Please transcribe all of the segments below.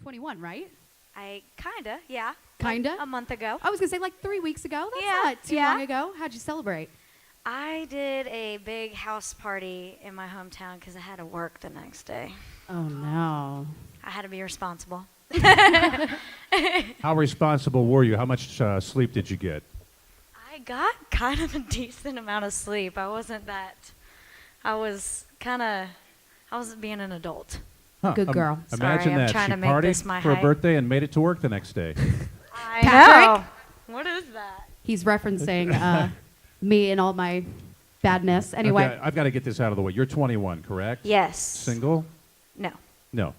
21, right? Yeah. Kinda? Like a month ago. I was going to say like 3 weeks ago. That's not too long ago. How'd you celebrate? I did a big house party in my hometown because I had to work the next day. Oh, no. I had to be responsible. How responsible were you? How much sleep did you get? I got kind of a decent amount of sleep. I was being an adult. Huh. Good girl. Imagine Sorry, I'm that. trying She to make this partied my for a height. birthday and made it to work the next day. I Patrick? know. What is that? He's referencing me and all my badness. Anyway. I've got to get this out of the way. You're 21, correct? Yes. Single? No. No.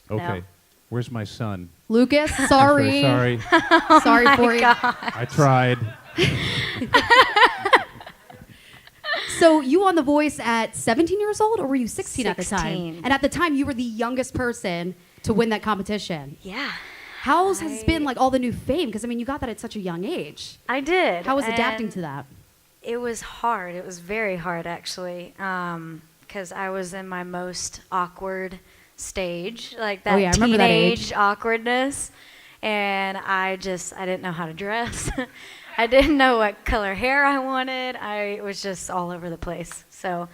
Okay. No. Where's my son? Lucas, sorry. Sorry. Sorry for you. I tried. So you on The Voice at 17 years old, or were you 16 at the time? 16. And at the time, you were the youngest person to win that competition. Yeah. How has it been, like, all the new fame? Because, I mean, you got that at such a young age. I did. How was adapting and to that? It was hard. It was very hard, actually, because I was in my most awkward stage, like that I remember that age. teenage awkwardness, and I didn't know how to dress. I didn't know what color hair I wanted. I was just all over the place. So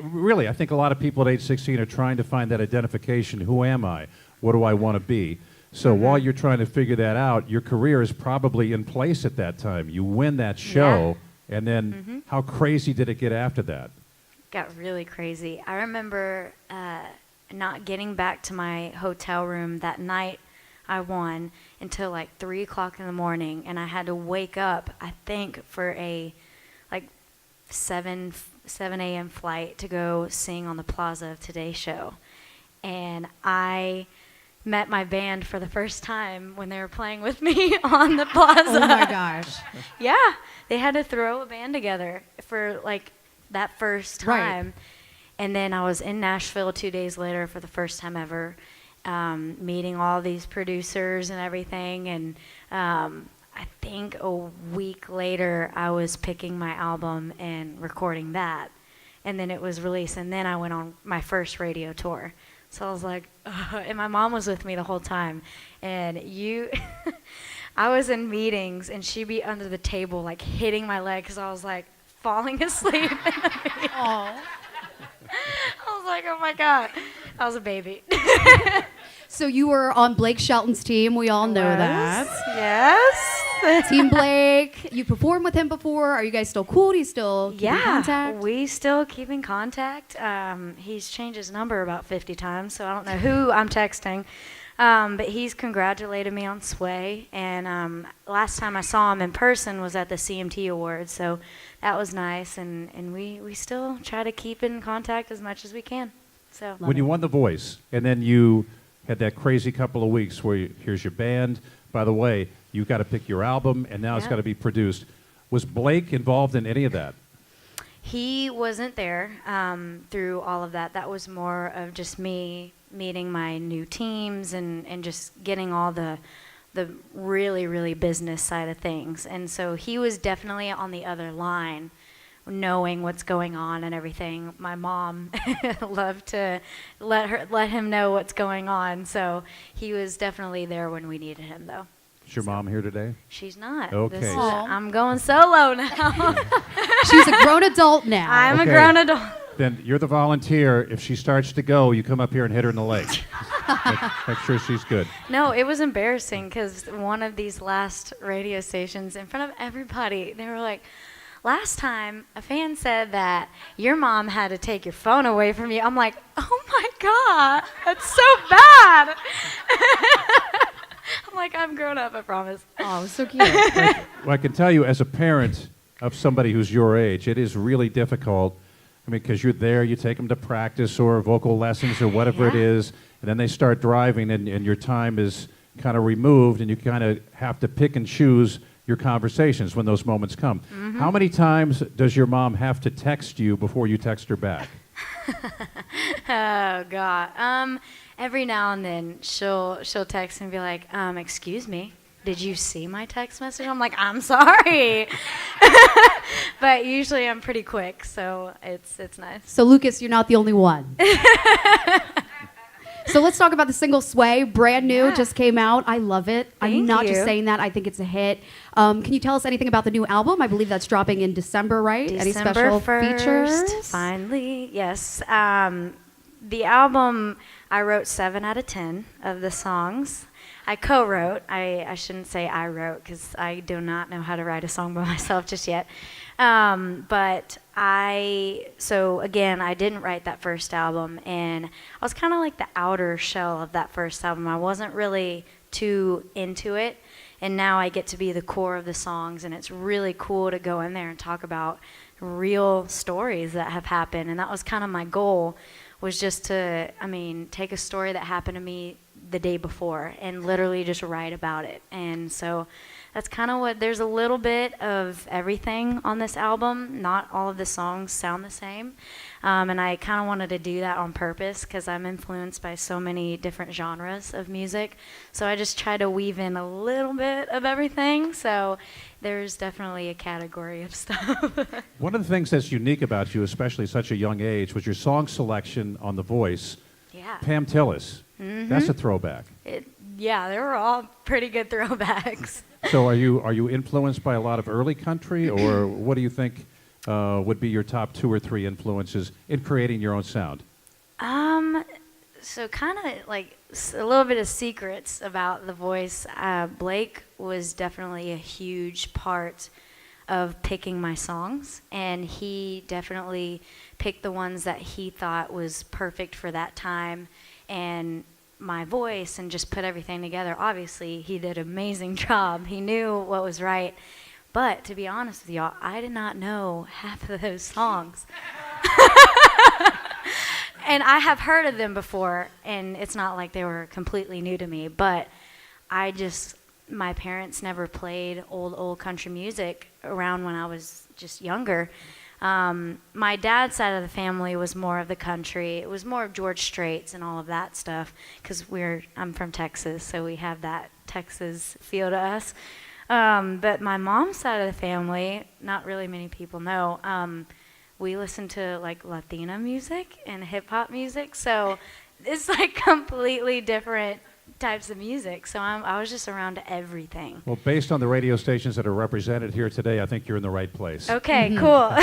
Really, I think a lot of people at age 16 are trying to find that identification. Who am I? What do I want to be? So while you're trying to figure that out, your career is probably in place at that time. You win that show, and then how crazy did it get after that? got really crazy. I remember not getting back to my hotel room that night I won until like 3 o'clock in the morning, and I had to wake up, I think, for a like 7 a.m. flight to go sing on the Plaza of Today show. And I met my band for the first time when they were playing with me on the Plaza. Oh my gosh. Yeah, they had to throw a band together for like that first time. Right. And then I was in Nashville 2 days later for the first time ever, meeting all these producers and everything. And I think a week later I was picking my album and recording that. And then it was released. And then I went on my first radio tour. So I was like, ugh. And my mom was with me the whole time. And I was in meetings, and she'd be under the table, like, hitting my leg because I was, like, falling asleep. Aw. I was like, oh, my God. I was a baby. So you were on Blake Shelton's team. We all know that. Yes. Team Blake. You performed with him before. Are you guys still cool? Do you still keep in contact? We still keep in contact. He's changed his number about 50 times, so I don't know who I'm texting. But he's congratulated me on Sway. And last time I saw him in person was at the CMT Awards, so that was nice. And we still try to keep in contact as much as we can. So When you won The Voice, and then you had that crazy couple of weeks where here's your band. By the way, you've got to pick your album, and now it's got to be produced. Was Blake involved in any of that? he wasn't there through all of that. That was more of just me meeting my new teams and just getting all the really, really business side of things. And so he was definitely on the other line, knowing what's going on and everything. My mom loved to let him know what's going on. So he was definitely there when we needed him, though. Is your mom here today? She's not. Okay. I'm going solo now. She's a grown adult now. I'm a Okay. grown adult. Then you're the volunteer. If she starts to go, you come up here and hit her in the leg. make sure she's good. No, it was embarrassing because one of these last radio stations, in front of everybody, they were like, last time a fan said that your mom had to take your phone away from you. I'm like, oh my God, that's so bad. I'm like, I'm grown up, I promise. Oh, so cute. Well, I can tell you, as a parent of somebody who's your age, it is really difficult. I mean, because you're there, you take them to practice or vocal lessons or whatever it is, and then they start driving, and your time is kind of removed, and you kind of have to pick and choose your conversations when those moments come. Mm-hmm. How many times does your mom have to text you before you text her back? Oh God. Every now and then she'll text and be like, excuse me, did you see my text message? I'm like, I'm sorry. But usually I'm pretty quick, so it's nice. So, Lucas, you're not the only one. So let's talk about the single Sway, brand new, Yeah. just came out. I love it. I'm Thank not just you. saying that. I think it's a hit. Can you tell us anything about the new album? I believe that's dropping in December, right? Any special 1st, features? finally, yes. The album, I wrote 7 out of 10 of the songs. I co-wrote. I shouldn't say I wrote because I do not know how to write a song by myself just yet. So again, I didn't write that first album, and I was kind of like the outer shell of that first album. I wasn't really too into it, and now I get to be the core of the songs, and it's really cool to go in there and talk about real stories that have happened, and that was kind of my goal, was just to, take a story that happened to me the day before and literally just write about it. And so that's kind of what, there's a little bit of everything on this album. Not all of the songs sound the same. And I kind of wanted to do that on purpose because I'm influenced by so many different genres of music. So I just try to weave in a little bit of everything. So there's definitely a category of stuff. One of the things that's unique about you, especially at such a young age, was your song selection on The Voice. Yeah. Pam Tillis. That's a throwback. Yeah, they were all pretty good throwbacks. So are you influenced by a lot of early country, or what do you think would be your top 2 or 3 influences in creating your own sound? So kind of like a little bit of secrets about The Voice. Blake was definitely a huge part of picking my songs, and he definitely picked the ones that he thought was perfect for that time and my voice, and just put everything together. Obviously, he did an amazing job. He knew what was right. But to be honest with y'all, I did not know half of those songs. And I have heard of them before, and it's not like they were completely new to me, but my parents never played old country music around when I was just younger. My dad's side of the family was more of the country. It was more of George Straits and all of that stuff, because I'm from Texas, so we have that Texas feel to us. But my mom's side of the family, not really many people know, we listen to like Latina music and hip hop music, so it's like completely different types of music. So I was just around everything. Well, based on the radio stations that are represented here today, I think you're in the right place. Okay, cool.